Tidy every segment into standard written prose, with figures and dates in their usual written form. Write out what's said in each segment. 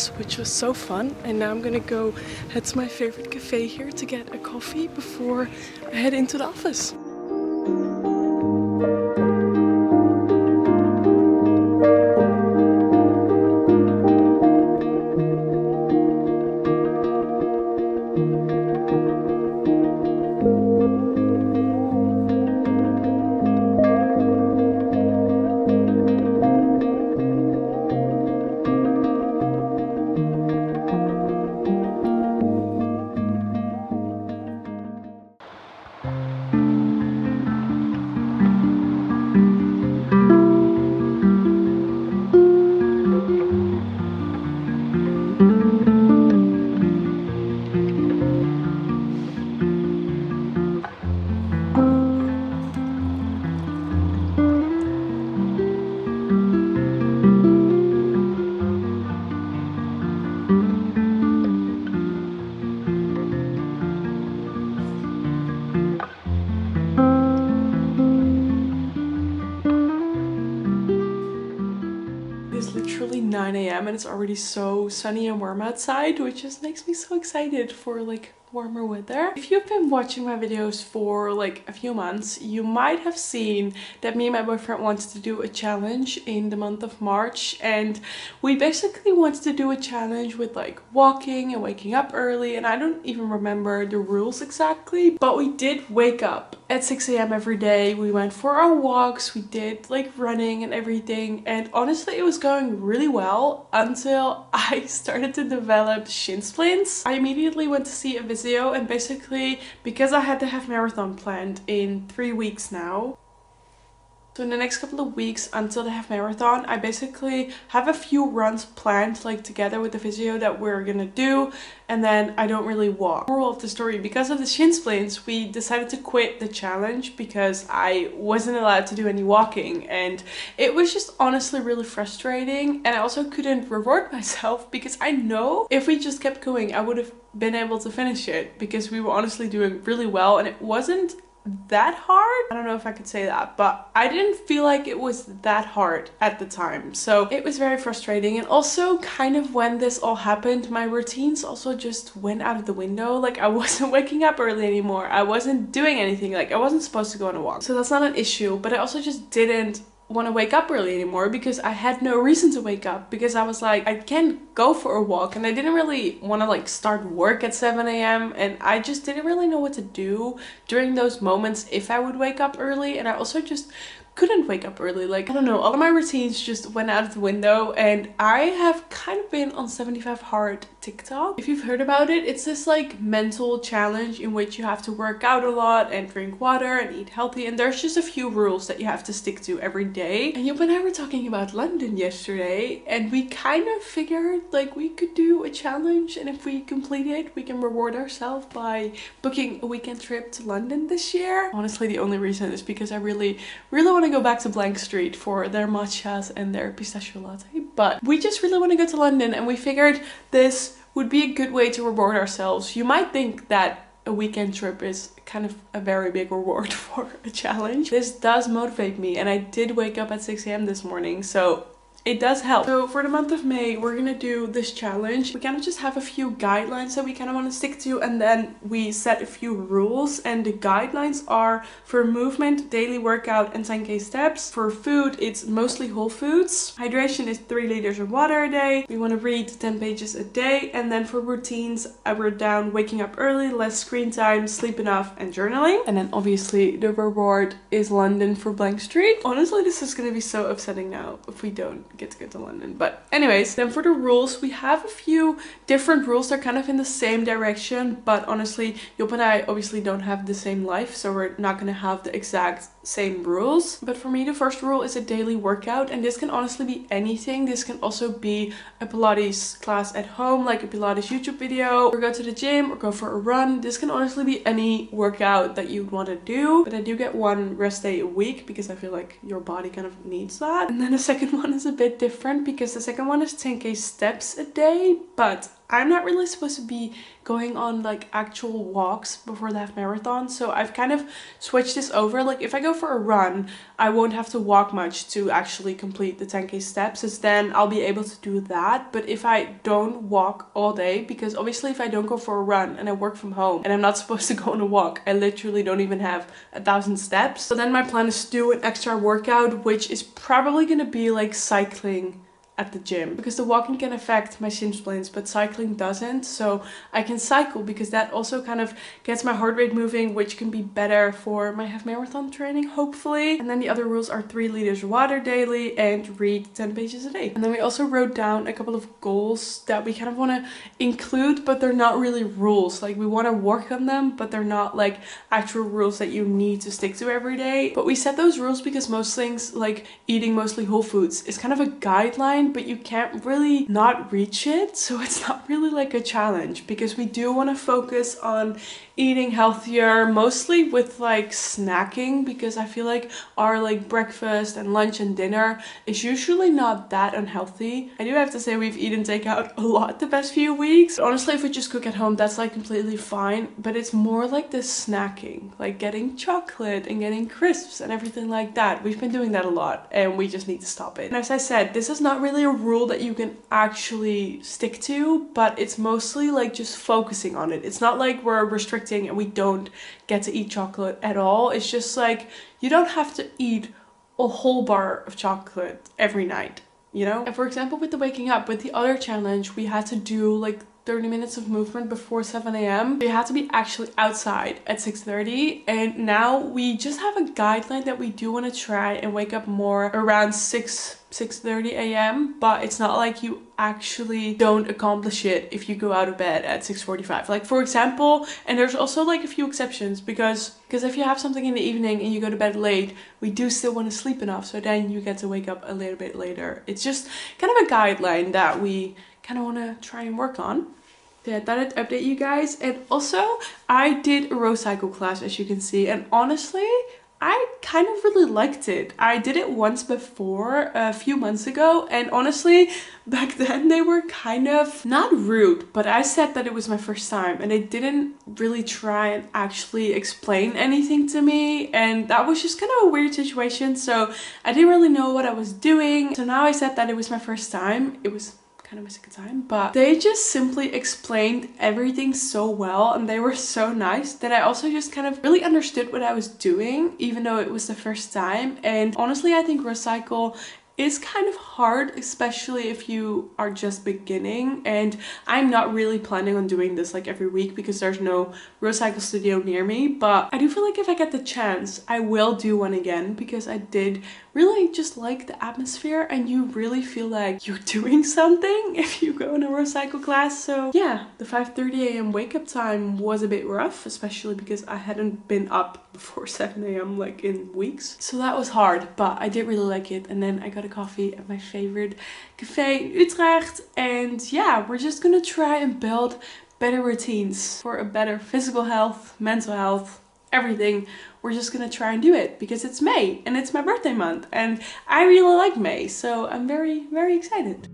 office, which was so fun. And now I'm gonna go head to my favorite cafe here to get a coffee before I head into the office. It's literally 9 a.m. and it's already so sunny and warm outside, which just makes me so excited for like warmer weather. If you've been watching my videos for like a few months, you might have seen that me and my boyfriend wanted to do a challenge in the month of March, and we basically wanted to do a challenge with like walking and waking up early, and I don't even remember the rules exactly, but we did wake up at 6 a.m. every day. We went for our walks, we did like running and everything, and honestly it was going really well until I started to develop shin splints. I immediately went to see a physio, and basically because I had the half marathon planned in 3 weeks now, so in the next couple of weeks until the half marathon, I basically have a few runs planned like together with the physio that we're gonna do, and then I don't really walk. Moral of the story, because of the shin splints, we decided to quit the challenge because I wasn't allowed to do any walking, and it was just honestly really frustrating. And I also couldn't reward myself because I know if we just kept going I would have been able to finish it, because we were honestly doing really well and it wasn't that hard. I don't know if I could say that, but I didn't feel like it was that hard at the time, so it was very frustrating. And also kind of when this all happened, my routines also just went out of the window. Like I wasn't waking up early anymore, I wasn't doing anything, like I wasn't supposed to go on a walk, so that's not an issue. But I also just didn't want to wake up early anymore because I had no reason to wake up, because I was like, I can't go for a walk, and I didn't really want to like start work at 7 a.m. and I just didn't really know what to do during those moments if I would wake up early. And I also just couldn't wake up early. Like, I don't know, all of my routines just went out of the window. And I have kind of been on 75 Hard TikTok. If you've heard about it, it's this like mental challenge in which you have to work out a lot and drink water and eat healthy, and there's just a few rules that you have to stick to every day. And Job and I were talking about London yesterday, and we kind of figured like we could do a challenge, and if we complete it we can reward ourselves by booking a weekend trip to London this year. Honestly, the only reason is because I really want to go back to Blank Street for their matchas and their pistachio latte, but we just really want to go to London, and we figured this would be a good way to reward ourselves. You might think that a weekend trip is kind of a very big reward for a challenge. This does motivate me, and I did wake up at 6 a.m. this morning, so it does help. So for the month of May, we're gonna do this challenge. We kind of just have a few guidelines that we kind of want to stick to, and then we set a few rules. And the guidelines are for movement, daily workout, and 10k steps. For food, it's mostly whole foods. Hydration is 3 liters of water a day. We want to read 10 pages a day. And then for routines, I wrote down waking up early, less screen time, sleep enough, and journaling. And then obviously the reward is London for Blank Street. Honestly, this is gonna be so upsetting now if we don't get to go to London. But anyways, then for the rules, we have a few different rules. They're kind of in the same direction, but honestly, Job and I obviously don't have the same life, so we're not gonna have the exact same rules. But for me, the first rule is a daily workout, and this can honestly be anything. This can also be a Pilates class at home, like a Pilates YouTube video, or go to the gym, or go for a run. This can honestly be any workout that you want to do, but I do get 1 rest day a week because I feel like your body kind of needs that. And then the second one is a bit different, because the second one is 10k steps a day, but I'm not really supposed to be going on like actual walks before the half marathon, so I've kind of switched this over. Like if I go for a run, I won't have to walk much to actually complete the 10k steps, as then I'll be able to do that. But if I don't walk all day, because obviously if I don't go for a run and I work from home and I'm not supposed to go on a walk, I literally don't even have 1,000 steps. So then my plan is to do an extra workout, which is probably gonna be like cycling at the gym, because the walking can affect my shin splints but cycling doesn't. So I can cycle because that also kind of gets my heart rate moving, which can be better for my half marathon training, hopefully. And then the other rules are 3 liters of water daily and read 10 pages a day. And then we also wrote down a couple of goals that we kind of want to include, but they're not really rules. Like we want to work on them, but they're not like actual rules that you need to stick to every day. But we set those rules because most things, like eating mostly whole foods, is kind of a guideline, but you can't really not reach it. So it's not really like a challenge, because we do want to focus on eating healthier, mostly with like snacking, because I feel like our like breakfast and lunch and dinner is usually not that unhealthy. I do have to say we've eaten takeout a lot the past few weeks. Honestly, if we just cook at home, that's like completely fine, but it's more like the snacking, like getting chocolate and getting crisps and everything like that. We've been doing that a lot and we just need to stop it. And as I said, this is not really a rule that you can actually stick to, but it's mostly like just focusing on it. It's not like we're restricting and we don't get to eat chocolate at all. It's just like you don't have to eat a whole bar of chocolate every night, you know? And for example, with the waking up, with the other challenge, we had to do like 30 minutes of movement before 7 a.m. We had to be actually outside at 6:30, and now we just have a guideline that we do want to try and wake up more around 6:30 a.m. but it's not like you actually don't accomplish it if you go out of bed at 6:45. Like for example, and there's also like a few exceptions, because if you have something in the evening and you go to bed late, we do still want to sleep enough, so then you get to wake up a little bit later. It's just kind of a guideline that we kind of want to try and work on. So yeah, I thought I'd update you guys. And also I did a rocycle class, as you can see, and honestly I kind of really liked it. I did it once before a few months ago, and honestly back then they were kind of not rude, but I said that it was my first time and they didn't really try and actually explain anything to me, and that was just kind of a weird situation. So I didn't really know what I was doing. So now I said that it was my first time. It was kind of my second time, but they just simply explained everything so well and they were so nice that I also just kind of really understood what I was doing, even though it was the first time. And honestly, I think rocycle is kind of hard, especially if you are just beginning, and I'm not really planning on doing this like every week because there's no rocycle studio near me. But I do feel like if I get the chance, I will do one again, because I did really just like the atmosphere and you really feel like you're doing something if you go in a rocycle class. So yeah, the 5:30 a.m. wake up time was a bit rough, especially because I hadn't been up before 7 a.m. like in weeks. So that was hard, but I did really like it. And then I got a coffee at my favorite cafe in Utrecht. And yeah, we're just gonna try and build better routines for a better physical health, mental health, everything. We're just gonna try and do it because it's May and it's my birthday month and I really like May, so I'm very, very excited.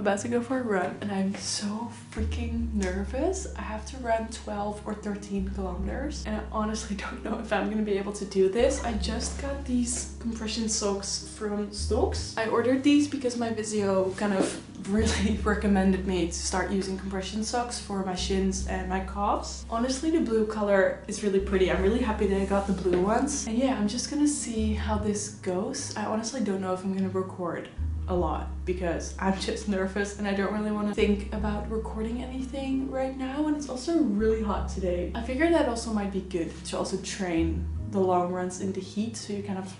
About to go for a run and I'm so freaking nervous. I have to run 12 or 13 kilometers and I honestly don't know if I'm gonna be able to do this. I just got these compression socks from Stocks. I ordered these because my physio kind of really recommended me to start using compression socks for my shins and my calves. Honestly, the blue color is really pretty. I'm really happy that I got the blue ones. And yeah, I'm just gonna see how this goes. I honestly don't know if I'm gonna record a lot because I'm just nervous and I don't really want to think about recording anything right now, and it's also really hot today. I figured that also might be good to also train the long runs in the heat, so you kind of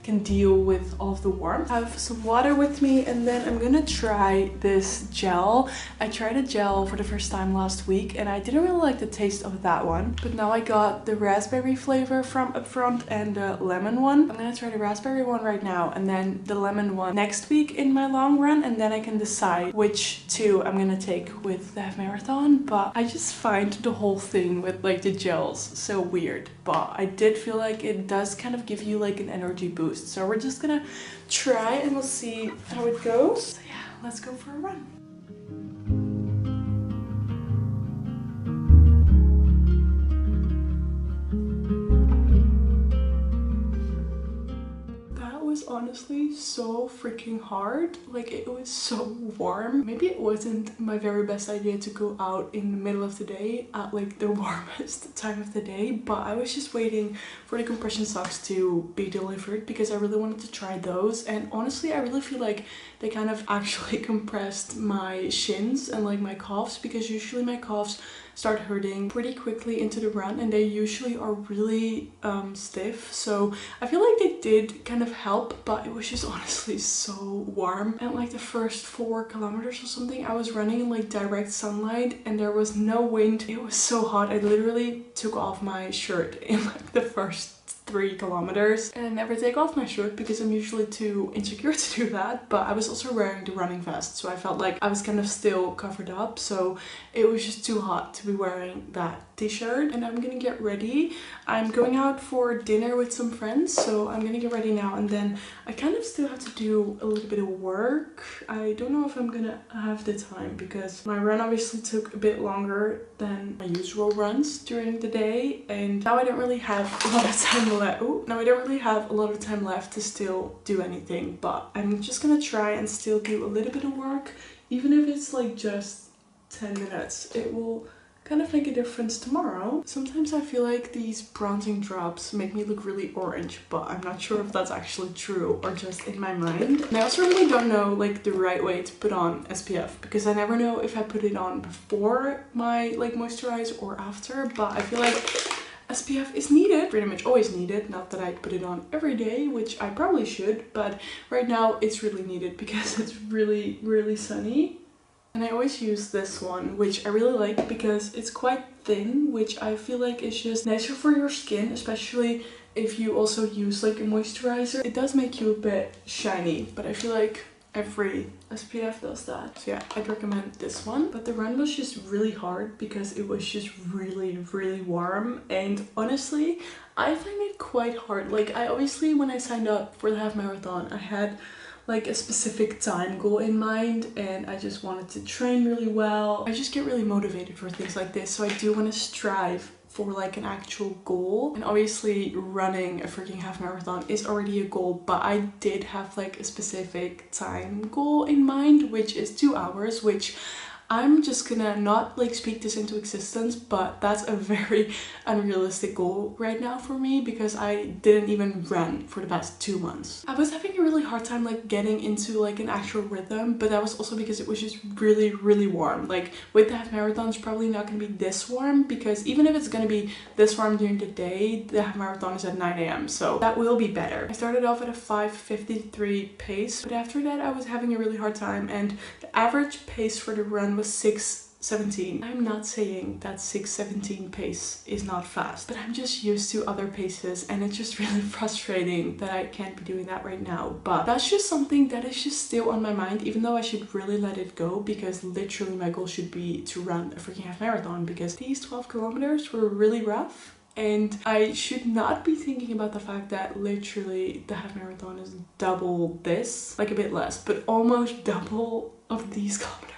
can deal with all of the warmth. I have some water with me, and then I'm gonna try this gel. I tried a gel for the first time last week and I didn't really like the taste of that one, but now I got the raspberry flavor from Upfront and the lemon one. I'm gonna try the raspberry one right now and then the lemon one next week in my long run, and then I can decide which two I'm gonna take with the half marathon. But I just find the whole thing with like the gels so weird, but I did feel like it does kind of give you like an energy boost. So we're just gonna try and we'll see how it goes. So yeah, let's go for a run. Honestly so freaking hard. Like, it was so warm. Maybe it wasn't my very best idea to go out in the middle of the day at like the warmest time of the day, but I was just waiting for the compression socks to be delivered because I really wanted to try those. And honestly, I really feel like they kind of actually compressed my shins and like my calves, because usually my calves start hurting pretty quickly into the run and they usually are really stiff. So I feel like they did kind of help, but it was just honestly so warm. And like the first 4 kilometers or something, I was running in like direct sunlight and there was no wind. It was so hot. I literally took off my shirt in like the first 3 kilometers, and I never take off my shirt because I'm usually too insecure to do that. But I was also wearing the running vest, so I felt like I was kind of still covered up, so it was just too hot to be wearing that t-shirt. And I'm gonna get ready. I'm going out for dinner with some friends, so I'm gonna get ready now, and then I kind of still have to do a little bit of work. I don't know if I'm gonna have the time because my run obviously took a bit longer than my usual runs during the day, and now I don't really have a lot of time left. Now I don't really have a lot of time left to still do anything, but I'm just gonna try and still do a little bit of work, even if it's like just 10 minutes. It will kind of make a difference tomorrow. Sometimes I feel like these bronzing drops make me look really orange, but I'm not sure if that's actually true or just in my mind. And I also really don't know like the right way to put on SPF, because I never know if I put it on before my like moisturize or after, but I feel like SPF is needed, pretty much always needed. Not that I put it on every day, which I probably should, but right now it's really needed because it's really, really sunny. And I always use this one, which I really like because it's quite thin, which I feel like is just nicer for your skin, especially if you also use like a moisturizer. It does make you a bit shiny, but I feel like every SPF does that. So yeah, I'd recommend this one. But the run was just really hard because it was just really, really warm. And honestly, I find it quite hard. Like, I obviously, when I signed up for the half marathon, I had like a specific time goal in mind and I just wanted to train really well. I just get really motivated for things like this, so I do want to strive for like an actual goal. And obviously running a freaking half marathon is already a goal, but I did have like a specific time goal in mind, which is 2 hours, which I'm just gonna not like speak this into existence, but that's a very unrealistic goal right now for me because I didn't even run for the past 2 months. I was having a really hard time like getting into like an actual rhythm, but that was also because it was just really, really warm. Like with the half marathon, it's probably not gonna be this warm, because even if it's gonna be this warm during the day, the half marathon is at 9 a.m. so that will be better. I started off at a 5:53 pace, but after that I was having a really hard time, and the average pace for the run was 6:17. I'm not saying that 6:17 pace is not fast, but I'm just used to other paces and it's just really frustrating that I can't be doing that right now. But that's just something that is just still on my mind, even though I should really let it go, because literally my goal should be to run a freaking half marathon, because these 12 kilometers were really rough. And I should not be thinking about the fact that literally the half marathon is double this, like a bit less, but almost double of these kilometers.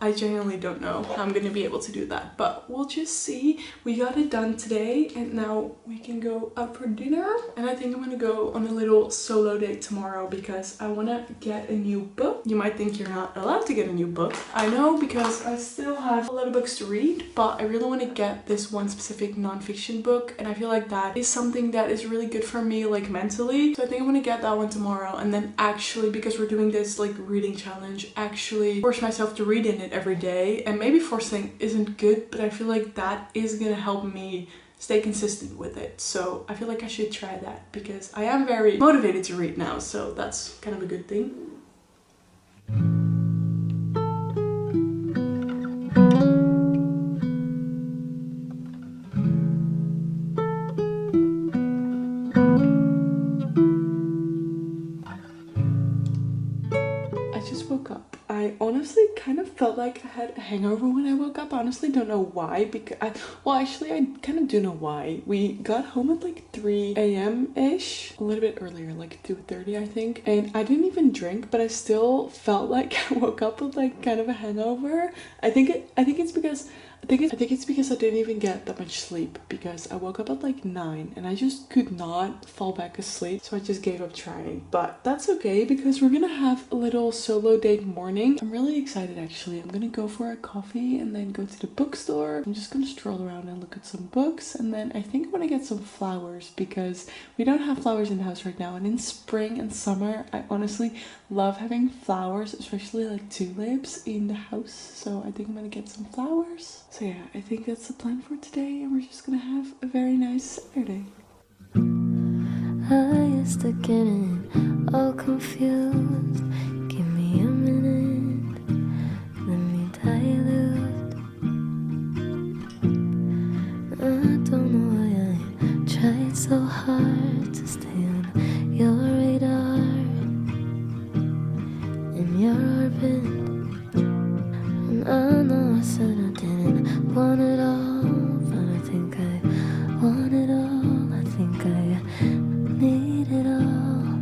I genuinely don't know how I'm gonna be able to do that, but we'll just see. We got it done today and now we can go out for dinner. And I think I'm gonna go on a little solo date tomorrow because I wanna get a new book. You might think you're not allowed to get a new book. I know, because I still have a lot of books to read, but I really wanna get this one specific non-fiction book, and I feel like that is something that is really good for me, like mentally. So I think I'm gonna get that one tomorrow, and then actually, because we're doing this like reading challenge, actually force myself to read in it every day. And maybe forcing isn't good, but I feel like that is gonna help me stay consistent with it. So I feel like I should try that because I am very motivated to read now, so that's kind of a good thing. I just woke up. I honestly kind of felt like I had a hangover when I woke up. I honestly don't know why, because actually I kind of do know why. We got home at like 3 a.m. ish, a little bit earlier, like 2:30 I think, and I didn't even drink, but I still felt like I woke up with like kind of a hangover. I think it's because I didn't even get that much sleep, because I woke up at like 9 and I just could not fall back asleep, so I just gave up trying. But that's okay, because we're gonna have a little solo date morning. I'm really excited actually. I'm gonna go for a coffee and then go to the bookstore. I'm just gonna stroll around and look at some books, and then I think I'm gonna get some flowers, because we don't have flowers in the house right now, and in spring and summer I honestly love having flowers, especially like tulips in the house. So I think I'm gonna get some flowers. So yeah, I think that's the plan for today, and we're just gonna have a very nice Saturday. I used to get in all confused. Give me a minute, let me dilute. I don't know why I tried so hard to stay on your radar, in your orbit. And I know I said I didn't want it all, but I think I want it all. I think I need it all.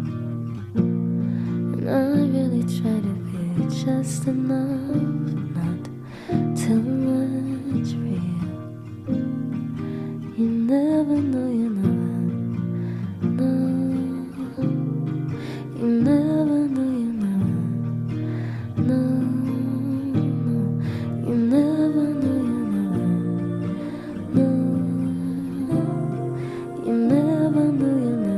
And I really try to be just enough, not too much for you. You never know, you never know. You never know, you never know. You never know, you never know. You never know, you never know.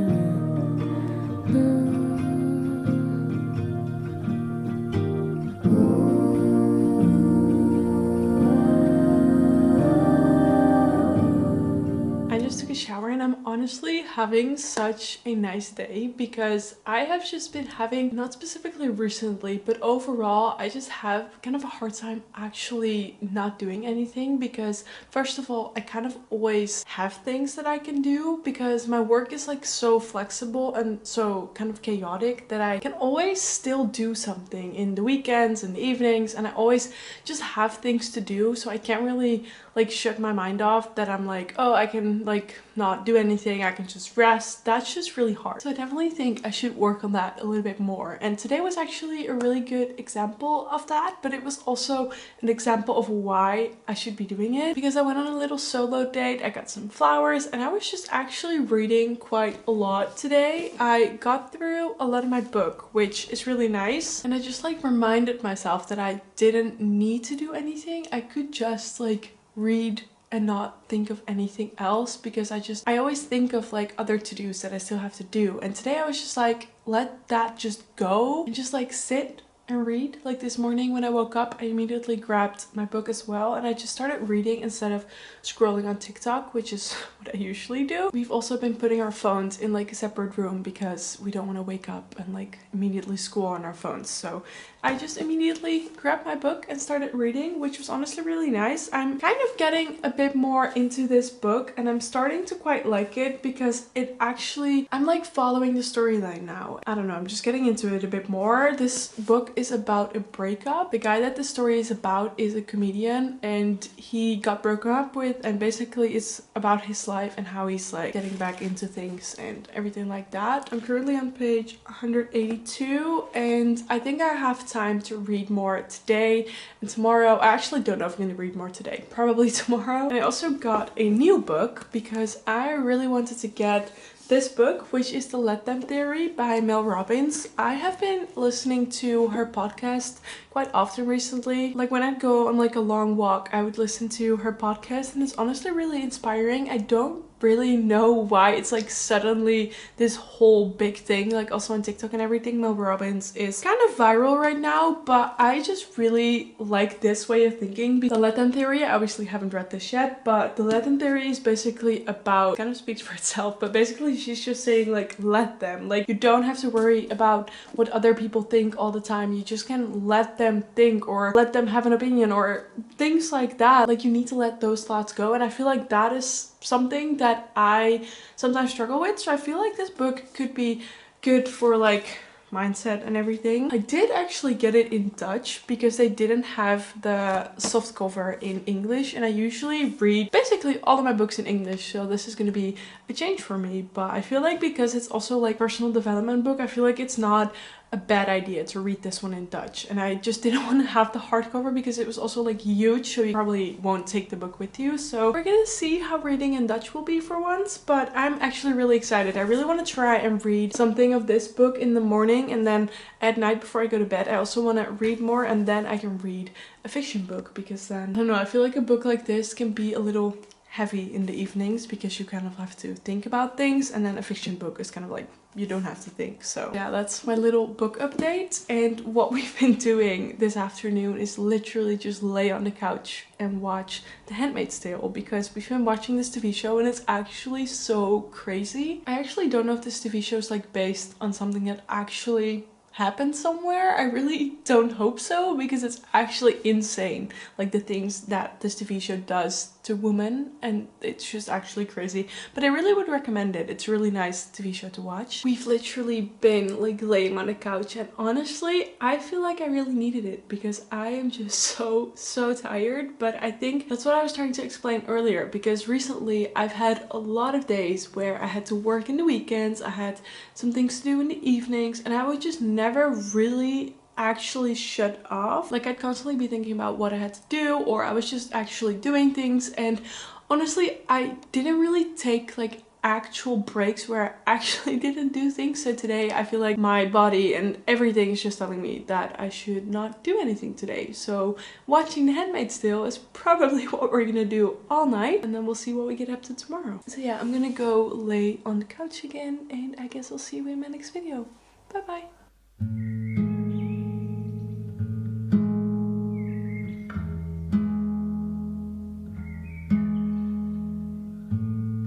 I just took a shower and I'm honestly having such a nice day, because I have just been having, not specifically recently, but overall I just have kind of a hard time actually not doing anything, because first of all I kind of always have things that I can do, because my work is like so flexible and so kind of chaotic that I can always still do something in the weekends and the evenings, and I always just have things to do, so I can't really like shut my mind off that I'm like, oh, I can like not do anything, I can just rest. That's just really hard. So I definitely think I should work on that a little bit more. And today was actually a really good example of that, but it was also an example of why I should be doing it, because I went on a little solo date, I got some flowers, and I was just actually reading quite a lot today. I got through a lot of my book, which is really nice, and I just like reminded myself that I didn't need to do anything. I could just like read and not think of anything else, because I always think of like other to-dos that I still have to do, and today I was just like, let that just go and just like sit and read. Like this morning when I woke up, I immediately grabbed my book as well, and I just started reading instead of scrolling on TikTok, which is what I usually do. We've also been putting our phones in like a separate room because we don't want to wake up and like immediately scroll on our phones. So I just immediately grabbed my book and started reading, which was honestly really nice. I'm kind of getting a bit more into this book, and I'm starting to quite like it, because it actually, I'm like following the storyline now. I don't know, I'm just getting into it a bit more. This book is about a breakup. The guy that the story is about is a comedian, and he got broken up with, and basically it's about his life and how he's like getting back into things and everything like that. I'm currently on page 182, and I think I have time to read more today and tomorrow. I actually don't know if I'm going to read more today, probably tomorrow. And I also got a new book because I really wanted to get this book, which is The Let Them Theory by Mel Robbins. I have been listening to her podcast quite often recently. Like when I'd go on like a long walk, I would listen to her podcast, and it's honestly really inspiring. I don't really know why it's like suddenly this whole big thing, like also on TikTok and everything. Mel Robbins is kind of viral right now, but I just really like this way of thinking. The let them theory, I obviously haven't read this yet, but the let them theory is basically about, kind of speaks for itself, but basically she's just saying like let them, like you don't have to worry about what other people think all the time. You just can let them think or let them have an opinion or things like that. Like you need to let those thoughts go, and I feel like that is something that I sometimes struggle with. So I feel like this book could be good for like mindset and everything. I did actually get it in Dutch because they didn't have the soft cover in English, and I usually read basically all of my books in English, so this is going to be a change for me. But I feel like because it's also like personal development book, I feel like it's not a bad idea to read this one in Dutch, and I just didn't want to have the hardcover because it was also like huge, so you probably won't take the book with you. So we're gonna see how reading in Dutch will be for once, but I'm actually really excited. I really want to try and read something of this book in the morning, and then at night before I go to bed I also want to read more, and then I can read a fiction book, because then I don't know, I feel like a book like this can be a little heavy in the evenings because you kind of have to think about things, and then a fiction book is kind of like you don't have to think. So yeah, that's my little book update. And what we've been doing this afternoon is literally just lay on the couch and watch The Handmaid's Tale, because we've been watching this TV show and it's actually so crazy. I actually don't know if this TV show is like based on something that actually happened somewhere. I really don't hope so, because it's actually insane, like the things that this TV show does to women, and it's just actually crazy. But I really would recommend it. It's a really nice TV show to watch. We've literally been like laying on the couch, and honestly I feel like I really needed it because I am just so tired. But I think that's what I was trying to explain earlier, because recently I've had a lot of days where I had to work in the weekends, I had some things to do in the evenings, and I would just never really actually shut off. Like I'd constantly be thinking about what I had to do, or I was just actually doing things, and honestly I didn't really take like actual breaks where I actually didn't do things. So today I feel like my body and everything is just telling me that I should not do anything today. So watching The Handmaid's Tale is probably what we're gonna do all night, and then we'll see what we get up to tomorrow. So yeah, I'm gonna go lay on the couch again, and I guess I'll see you in my next video. Bye bye.